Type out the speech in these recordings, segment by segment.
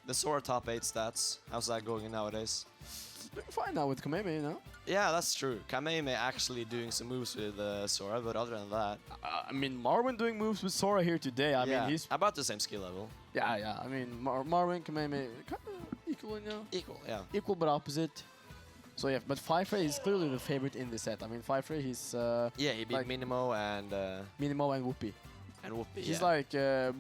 the Sora top 8 stats, how's that going nowadays? Doing fine now with Kameme, you know? Yeah, that's true. Kameme actually doing some moves with Sora, but other than that... I mean, Marwin doing moves with Sora here today. I mean, he's... about the same skill level. Yeah. I mean, Marwin, Kameme, kind of equal, you know? Equal, yeah. Equal but opposite. So yeah, but Faifre is clearly the favorite in this set. I mean, Faifre, he's... yeah, he beat like Minimo and... Minimo and Whoopi. And Whoopi, He's like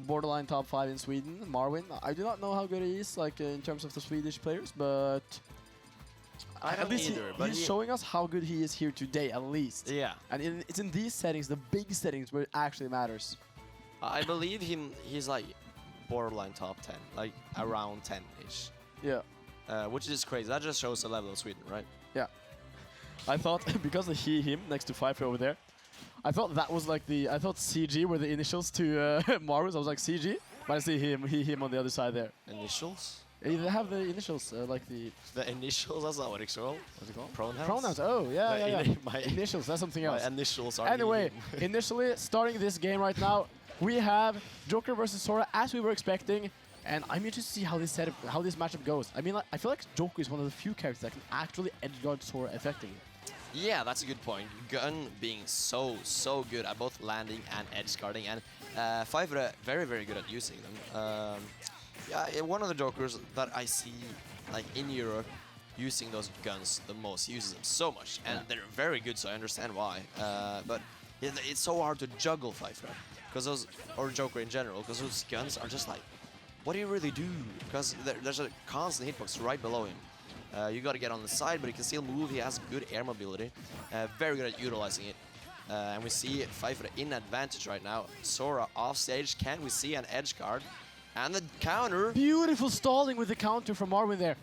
borderline top 5 in Sweden. Marwin, I do not know how good he is, like in terms of the Swedish players, but... I don't either, but he's showing us how good he is here today, at least. Yeah. And it's in these settings, the big settings, where it actually matters. I believe he's like borderline top 10, like around 10-ish. Yeah. Which is crazy. That just shows the level of Sweden, right? Yeah. I thought, because of him next to Faifre over there, I thought that was like I thought CG were the initials to Marwin. I was like, CG? But I see him on the other side there. Initials? They have the initials, like the... The initials? That's not what it's called. What's it called? Pronouns? Pronouns, oh, yeah. My Initials, that's something else. My initials are... Anyway, initially, starting this game right now, we have Joker versus Sora, as we were expecting. And I'm interested to see how this matchup goes. I mean, I feel like Joker is one of the few characters that can actually edgeguard Sora effectively. Yeah, that's a good point. Gun being so good at both landing and edge guarding, and Faifre very good at using them. Yeah, one of the Jokers that I see like in Europe using those guns the most. He uses them so much, and they're very good, so I understand why. But it's so hard to juggle Faifre, or Joker in general, because those guns are just like, what do you really do? Because there's a constant hitbox right below him. You got to get on the side, but he can still move. He has good air mobility. Very good at utilizing it. And we see Faifre in advantage right now. Sora off stage. Can we see an edge guard? And the counter. Beautiful stalling with the counter from Marwin there.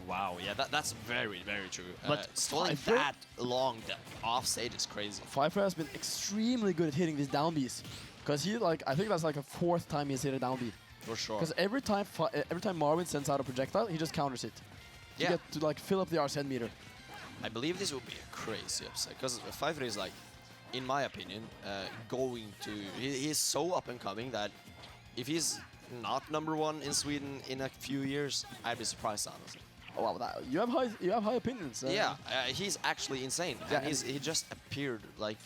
Wow, yeah, that's very true. But stalling Faifre, that long off stage is crazy. Faifre has been extremely good at hitting these down Bs. Because I think that's like a 4th time he's hit a down B. For sure. Because every time Marwin sends out a projectile, he just counters it. Yeah. You get to like fill up the Arsene meter. I believe this would be a crazy upset, because Faifre is like, in my opinion, going to... He is so up and coming that if he's not #1 in Sweden in a few years, I'd be surprised, honestly. Oh, wow, you have high opinions. Yeah, he's actually insane. Yeah, and he just appeared like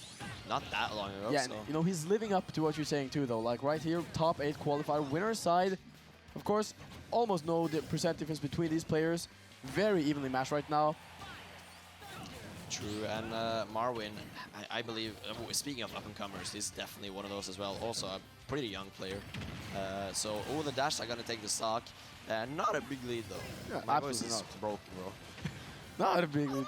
not that long ago. Yeah, so. and, you know, he's living up to what you're saying too, though. Like right here, top 8 qualifier, winner side. Of course, almost no percent difference between these players. Very evenly matched right now. True, and Marwin, I believe, speaking of up-and-comers, he's definitely one of those as well. Also a pretty young player. So, the dash are going to take the stock. Not a big lead, though. Yeah, My voice absolutely is not. broken, bro. Not a big lead.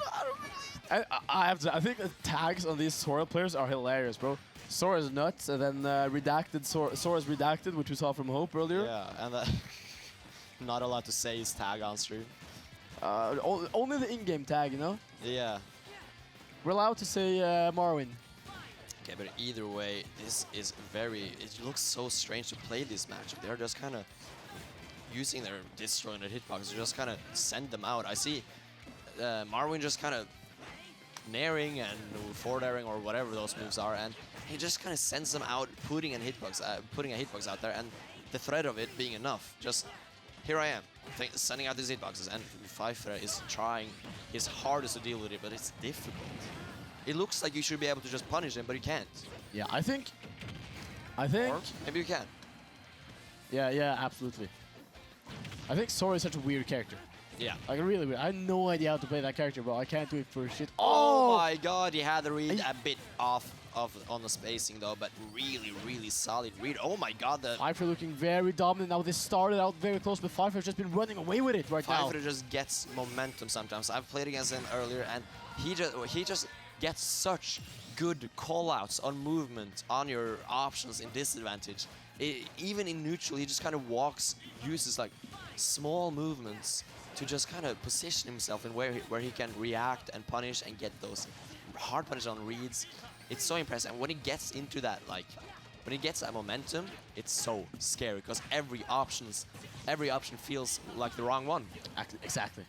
And I think the tags on these Sora players are hilarious, bro. Sora's nuts, and then redacted Sora's redacted, which we saw from Hope earlier. Yeah, and not allowed to say his tag on stream. Only the in-game tag, you know? Yeah. We're allowed to say Marwin. Okay, but either way, this is it looks so strange to play this matchup. They're just kind of using their destroying their hitboxes, just kind of send them out. I see Marwin just kind of naring and forward airing or whatever those moves are, and he just kind of sends them out, putting a hitbox out there, and the threat of it being enough. Just here I am, sending out these hitboxes, and Faifre is trying his hardest to deal with it, but it's difficult. It looks like you should be able to just punish him, but you can't. Yeah, I think. Or maybe you can. Yeah, absolutely. I think Sora is such a weird character. Yeah. Like, really weird. I have no idea how to play that character, bro. I can't do it for shit. Oh my god, he had the read a bit off on the spacing, though, but really solid read. Oh my god, the... Faifre looking very dominant now. This started out very close, but Faifre's just been running away with it right now. Faifre just gets momentum sometimes. I've played against him earlier, and he just gets such good call-outs on movement, on your options in disadvantage. Even in neutral, he just kind of uses like small movements to just kind of position himself in where he can react and punish and get those hard punishes on reads. It's so impressive. And when he gets into that, like, when he gets that momentum, it's so scary, because every option feels like the wrong one. Exactly.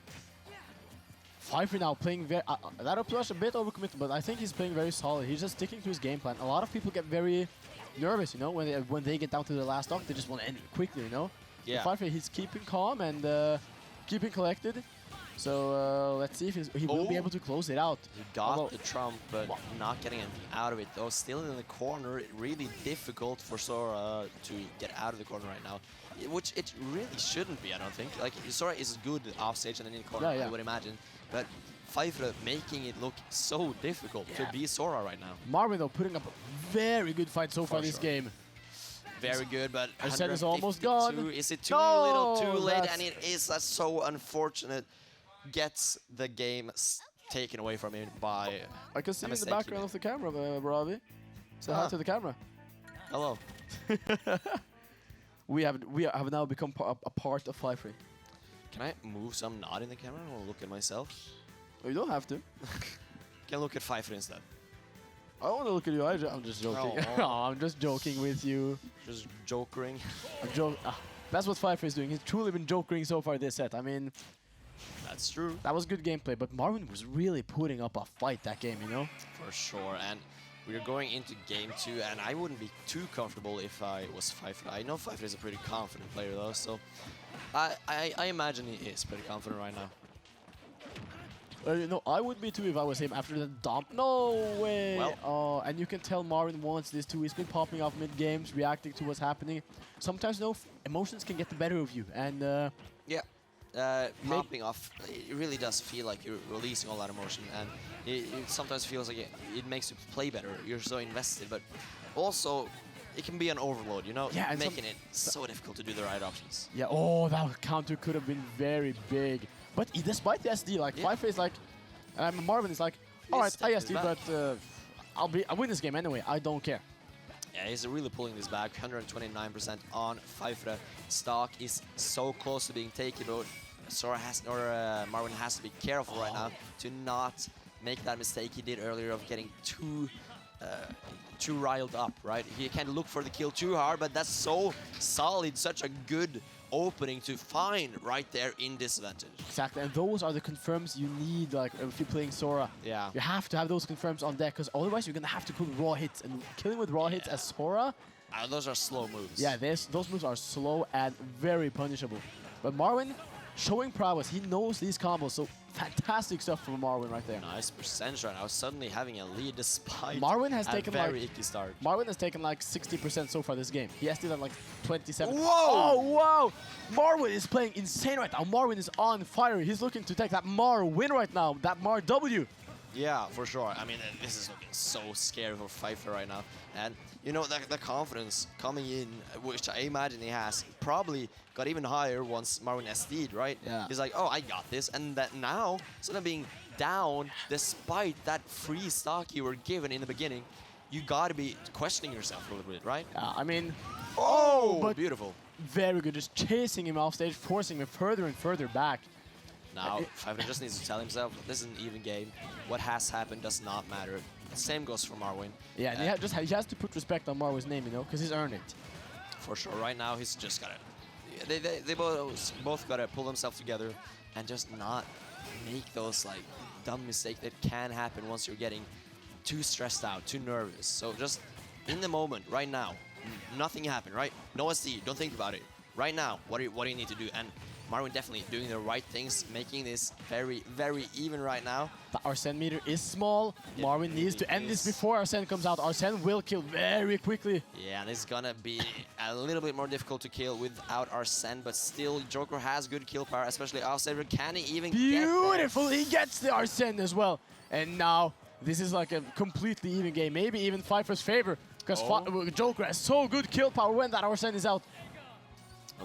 Faifre now playing very... that up smash a bit overcommitted, but I think he's playing very solid. He's just sticking to his game plan. A lot of people get very nervous, you know, when they get down to the last stock. They just want to end it quickly, you know. Yeah. Faifre, he's keeping calm and keeping collected. So let's see if he will be able to close it out. He got Although- the trump, but not getting anything out of it. Though still in the corner, really difficult for Sora to get out of the corner right now. Which it really shouldn't be, I don't think. Like, Sora is good off stage and then in the corner, Yeah, yeah. I would imagine. But Faifre making it look so difficult to be Sora right now. Marwin, though, putting up a very good fight so far this sure. game. Very good, but Our set is almost gone. 152, is it too No, little, too late? that's- And it is so unfortunate. Gets the game taken away from him by I can see a in the mistake he background made. of the camera, Bravi. Say hi Ah. to the camera. Hello. We have now become a part of Faifre. Can I move so I'm not in the camera? I want to look at myself. Oh, you don't have to. Can I look at Faifre instead? I want to look at you. I'm just joking. Oh. Oh, I'm just joking with you. Just jokering. That's what Faifre is doing. He's truly been jokering so far this set. I mean, That's true. that was good gameplay, but Marwin was really putting up a fight that game, you know? For sure. And we're going into game 2, and I wouldn't be too comfortable if I was Faifre. I know Faifre is a pretty confident player, though, so I imagine he is pretty confident right now. You know, I would be too if I was him after the dump. No way! Well. Oh, and you can tell Marwin wants this too. He's been popping off mid-games, reacting to what's happening. Sometimes, no, emotions can get the better of you, and Yeah. Popping off, it really does feel like you're releasing all that emotion, and it sometimes feels like it makes you play better. You're so invested, but also it can be an overload, you know, Yeah, and making it so difficult to do the right options. yeah, oh, that counter could have been very big. But despite the SD, like, Yeah. Faifre is like, Marwin is like, alright, I stepped SD, it but back. I'll win this game anyway. I don't care. Yeah, he's really pulling this back. 129% on Faifre. Stock is so close to being taken, but Sora has, or Marwin has to be careful right now to not make that mistake he did earlier of getting too riled up, right? He can't look for the kill too hard, but that's so solid, such a good opening to find right there in disadvantage. Exactly, and those are the confirms you need, like, if you're playing Sora. Yeah. You have to have those confirms on deck, because otherwise you're going to have to pull raw hits, and killing with raw hits as Sora, Those are slow moves. yeah, those moves are slow and very punishable. But Marwin, showing prowess, he knows these combos, so fantastic stuff from Marwin right there. Nice percentage right now, suddenly having a lead despite Marwin has a taken very like icky start. Marwin has taken like 60% so far this game. He has still at like 27. Whoa! Oh wow! Marwin is playing insane right now. Marwin is on fire. He's looking to take that Mar win right now. That Mar W. Yeah, for sure. I mean, this is looking so scary for Faifre right now. And, you know, the confidence coming in, which I imagine he has, probably got even higher once Marwin SD'd, right? Yeah. He's like, oh, I got this. And that now, instead of being down, despite that free stock you were given in the beginning, you got to be questioning yourself a little bit, right? I mean, Oh, beautiful. very good. Just chasing him off stage, forcing him further and further back. Now, Faifre just needs to tell himself, this is an even game. What has happened does not matter. Same goes for Marwin. Yeah, and he has to put respect on Marwin's name, you know, because he's earned it. For sure. Right now, he's just got to... They both got to pull themselves together and just not make those, like, dumb mistakes that can happen once you're getting too stressed out, too nervous. So just in the moment, right now, nothing happened, right? No SD, don't think about it. Right now, what do you need to do? And Marwin definitely doing the right things, making this very, very even right now. The Arsene meter is small. It Marwin needs to really end this is. before Arsene comes out. Arsene will kill very quickly. Yeah, and it's gonna be a little bit more difficult to kill without Arsene, but still, Joker has good kill power, especially Outsider. Can he even Beautiful! He gets the Arsene as well. And now, this is like a completely even game. Maybe even Faifre's favor, because Joker has so good kill power when that Arsene is out.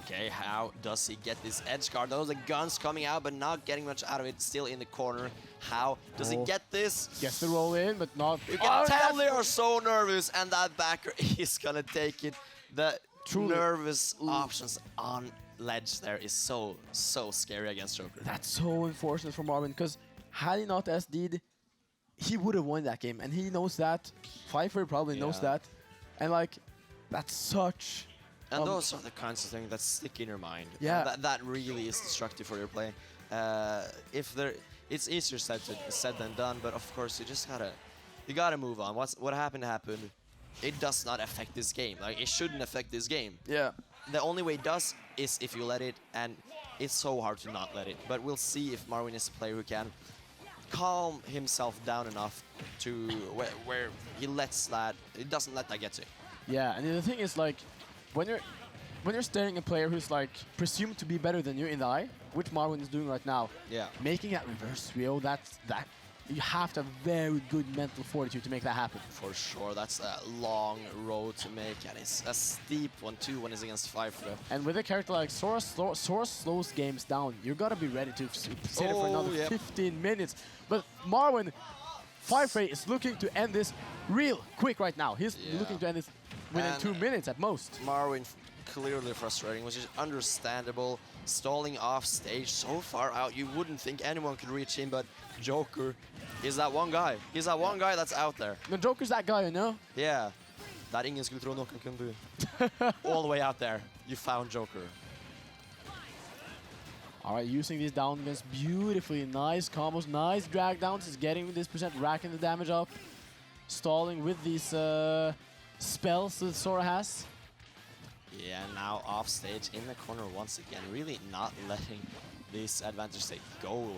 Okay, how does he get this edge guard? Those are guns coming out, but not getting much out of it. Still in the corner. How does he get this? Gets the roll in, but not... You can tell they are so nervous, and that backer is gonna take it. The nervous options on ledge there is so scary against Joker. That's so unfortunate for Marwin, because had he not SD'd, he would have won that game, and he knows that. Faifre probably knows that. And like, that's such... And those are the kinds of things that stick in your mind. Yeah. And that really is destructive for your play. It's easier said than done, but of course you gotta move on. What happened happened. It does not affect this game. Like, it shouldn't affect this game. Yeah. The only way it does is if you let it, and it's so hard to not let it. But we'll see if Marwin is a player who can calm himself down enough to where he doesn't let that get to him. Yeah, and the thing is, like, when you're staring a player who's like presumed to be better than you in the eye, which Marwin is doing right now, Yeah. making that reverse 3-0, that you have to have very good mental fortitude to make that happen. For sure, that's a long road to make, and it's a steep one too when it's against Faifre. And with a character like Sora, Sora slows games down. You gotta be ready to sit it for another 15 minutes. But Marwin, Faifre is looking to end this real quick right now. He's looking to end this within And 2 minutes at most. Marwin clearly frustrating, which is understandable. Stalling off stage so far out, you wouldn't think anyone could reach him, but Joker is that one guy. He's that one guy that's out there. The Joker's that guy, you know? Yeah. Der ingen skulle tro noen kunne bo. All the way out there, you found Joker. Alright, using these down guns beautifully. Nice combos, nice drag downs. Is getting this percent, racking the damage up. Stalling with these spells that Sora has. Yeah, now off stage in the corner once again, really not letting this advantage state go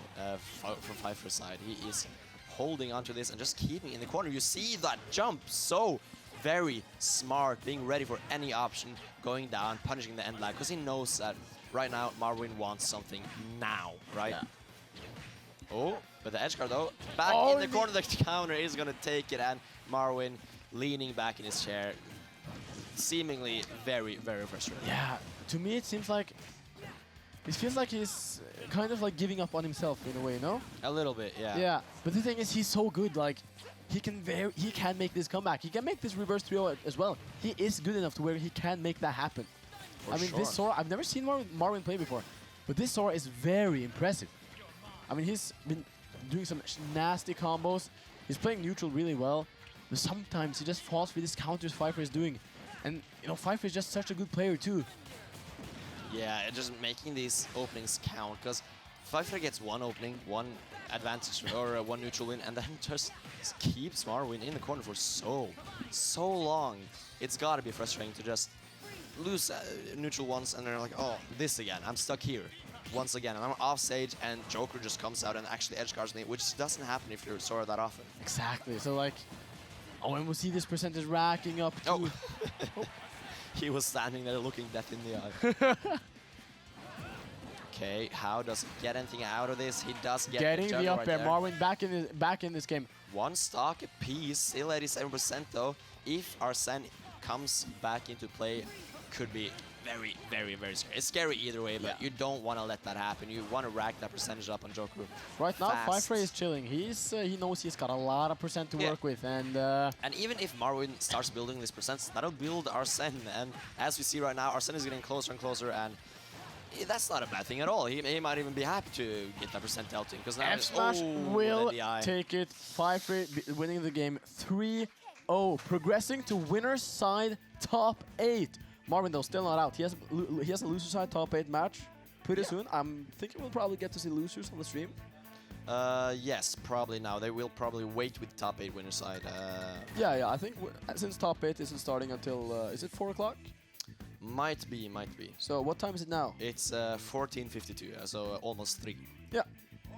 from Faifre's side. He is holding onto this and just keeping in the corner. You see that jump, so very smart, being ready for any option, going down, punishing the end lag, because he knows that right now Marwin wants something now, right? Yeah. Oh, but the edge guard though, back in the corner, the counter is gonna take it, and Marwin leaning back in his chair, seemingly very, very frustrated. Yeah, to me it seems like it feels like he's kind of like giving up on himself in a way, you know? A little bit, yeah. Yeah, but the thing is, he's so good. Like, he can make this comeback. He can make this reverse 3-0 as well. He is good enough to where he can make that happen. I mean, this Sora, I've never seen Marwin play before, but this Sora is very impressive. I mean, he's been doing some nasty combos. He's playing neutral really well, but sometimes he just falls for these counters Faifre is doing. And, you know, Faifre is just such a good player too. Yeah, and just making these openings count, because Faifre gets one opening, one advantage, or one neutral win, and then just keeps Marwin in the corner for so long. It's gotta be frustrating to just lose neutral once, and they're like, oh, this again, I'm stuck here. Once again, and I'm off stage, and Joker just comes out and actually edge guards me, which doesn't happen if you're Sora that often. Exactly, so like, oh, and we'll see this percentage racking up too. Oh. He was standing there looking death in the eye. Okay, how does he get anything out of this? He does get getting the up right air. there. Marwin back in this game. One stock apiece, still 87% though. If Arsene comes back into play, could be very, very, very scary. It's scary either way, but you don't want to let that happen. You want to rack that percentage up on Joker. Right now, Faifre is chilling. He knows he's got a lot of percent to work with, and even if Marwin starts building these percents, that'll build Arsene. And as we see right now, Arsene is getting closer and closer, and that's not a bad thing at all. He might even be happy to get that percent out because now F-Smash will take it. Faifre winning the game 3-0, progressing to winner's side top 8. Marwin though still not out. He has a loser side top 8 match pretty soon. I'm thinking we'll probably get to see losers on the stream. Yes, probably now. They will probably wait with top 8 winner side. Yeah, I think since top 8 isn't starting until is it 4 o'clock? Might be. So what time is it now? It's 14:52, so almost 3.